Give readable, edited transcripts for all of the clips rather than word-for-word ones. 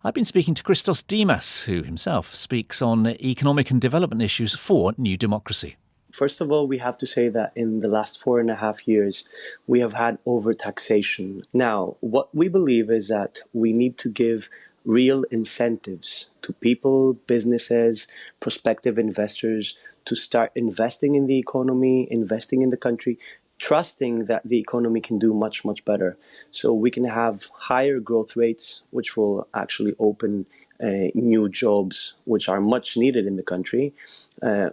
I've been speaking to Christos Dήμas, who himself speaks on economic and development issues for New Democracy. First of all, we have to say that in the last 4.5 years, we have had overtaxation. Now, what we believe is that we need to give real incentives to people, businesses, prospective investors to start investing in the economy, investing in the country, trusting that the economy can do much, much better. So we can have higher growth rates, which will actually open new jobs, which are much needed in the country.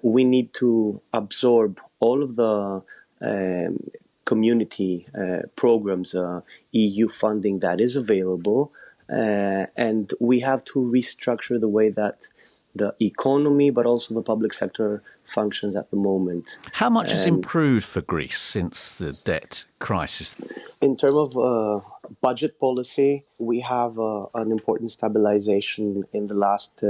We need to absorb all of the community programs, EU funding that is available, and we have to restructure the way that the economy, but also the public sector functions at the moment. How much has improved for Greece since the debt crisis? In terms of budget policy, we have an important stabilization in the last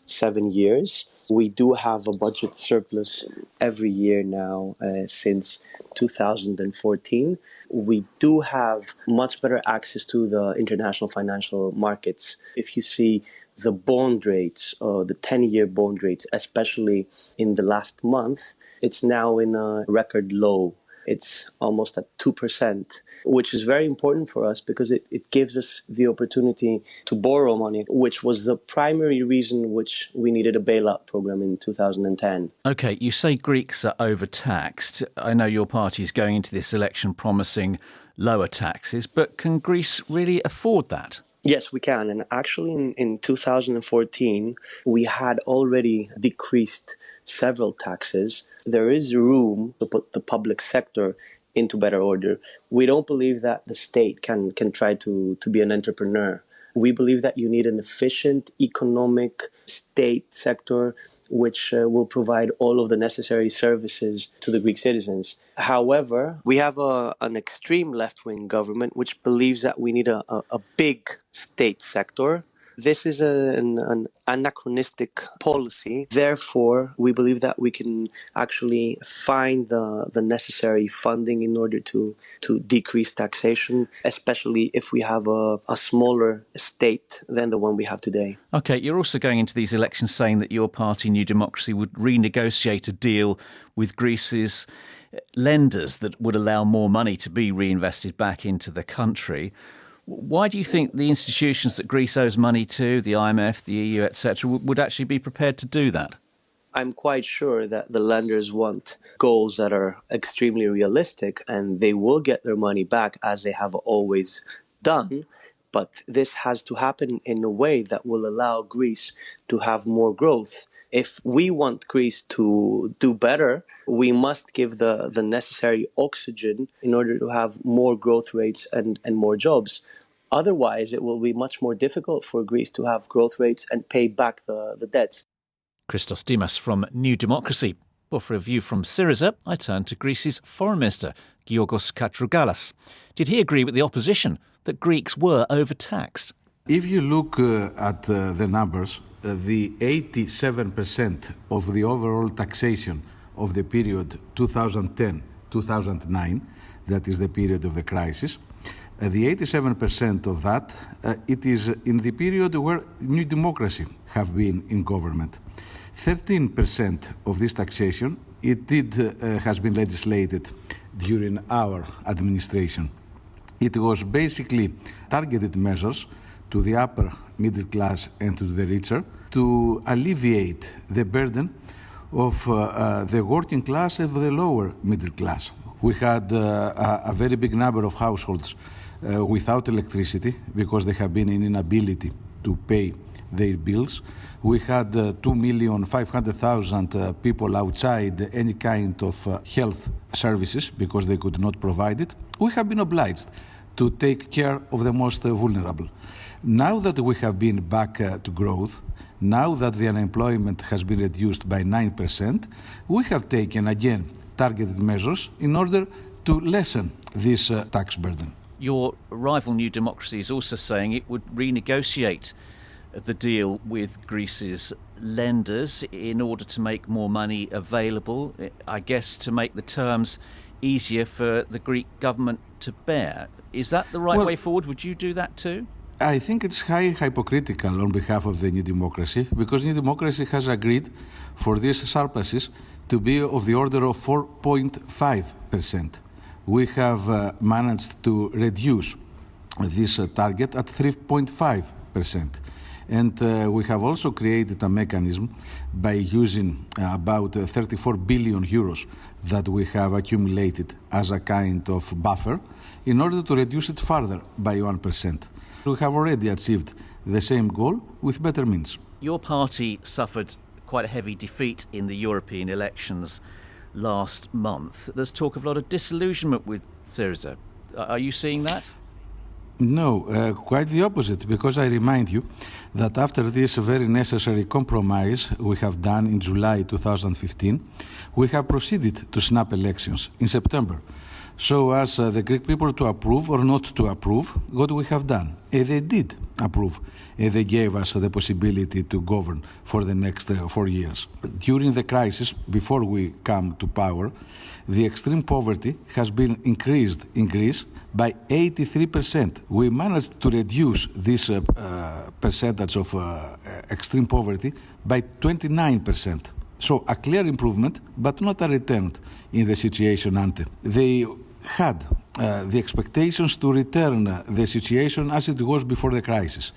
7 years. We do have a budget surplus every year now since 2014. We do have much better access to the international financial markets. If you see the bond rates, the 10-year bond rates, especially in the last month, it's now in a record low. It's almost at 2%, which is very important for us because it gives us the opportunity to borrow money, which was the primary reason which we needed a bailout program in 2010. OK, you say Greeks are overtaxed. I know your party is going into this election promising lower taxes, but can Greece really afford that? Yes, we can. And actually in 2014, we had already decreased several taxes. There is room to put the public sector into better order. We don't believe that the state can try to be an entrepreneur. We believe that you need an efficient economic state sector which will provide all of the necessary services to the Greek citizens. However, we have an extreme left-wing government which believes that we need a big state sector. This is an anachronistic policy. Therefore, we believe that we can actually find the necessary funding in order to decrease taxation, especially if we have a smaller state than the one we have today. OK, you're also going into these elections saying that your party, New Democracy, would renegotiate a deal with Greece's lenders that would allow more money to be reinvested back into the country. Why do you think the institutions that Greece owes money to, the IMF, the EU, etc., would actually be prepared to do that? I'm quite sure that the lenders want goals that are extremely realistic and they will get their money back as they have always done. But this has to happen in a way that will allow Greece to have more growth. If we want Greece to do better, we must give the necessary oxygen in order to have more growth rates and more jobs. Otherwise, it will be much more difficult for Greece to have growth rates and pay back the debts. Christos Dήμas from New Democracy. Well, for a view from Syriza, I turn to Greece's Foreign Minister, G.Κατρούγκαλο. Did he agree with the opposition that Greeks were overtaxed? If you look at the numbers, the 87% of the overall taxation of the period 2010-2009, that is the period of the crisis, the 87% of that, it is in the period where New Democracy have been in government. 13% of this taxation, has been legislated during our administration. It was basically targeted measures to the upper middle class and to the richer to alleviate the burden of the working class and the lower middle class. We had a very big number of households without electricity because they have been in inability to pay their bills. We had 2,500,000 people outside any kind of health services because they could not provide it. We have been obliged to take care of the most vulnerable. Now that we have been back to growth, now that the unemployment has been reduced by 9%, we have taken again targeted measures in order to lessen this tax burden. Your rival New Democracy is also saying it would renegotiate the deal with Greece's lenders in order to make more money available, I guess to make the terms easier for the Greek government to bear. Is that the right way forward? Would you do that too? I think it's highly hypocritical on behalf of the New Democracy, because New Democracy has agreed for these surpluses to be of the order of 4.5%. We have managed to reduce this target at 3.5%. And we have also created a mechanism by using about 34 billion euros that we have accumulated as a kind of buffer in order to reduce it further by 1%. We have already achieved the same goal with better means. Your party suffered quite a heavy defeat in the European elections last month. There's talk of a lot of disillusionment with Syriza. Are you seeing that? No, quite the opposite, because I remind you that after this very necessary compromise we have done in July 2015, we have proceeded to snap elections in September. So as the Greek people to approve or not to approve what we have done. They did approve. They gave us the possibility to govern for the next 4 years. During the crisis, before we come to power, the extreme poverty has been increased in Greece by 83%. We managed to reduce this percentage of extreme poverty by 29%. So a clear improvement, but not a return in the situation ante. They had the expectations to return the situation as it was before the crisis.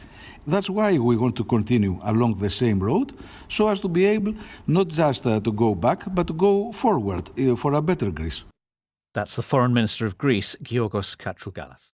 That's why we want to continue along the same road, so as to be able not just to go back, but to go forward for a better Greece. That's the Foreign Minister of Greece, G.Katrougalis.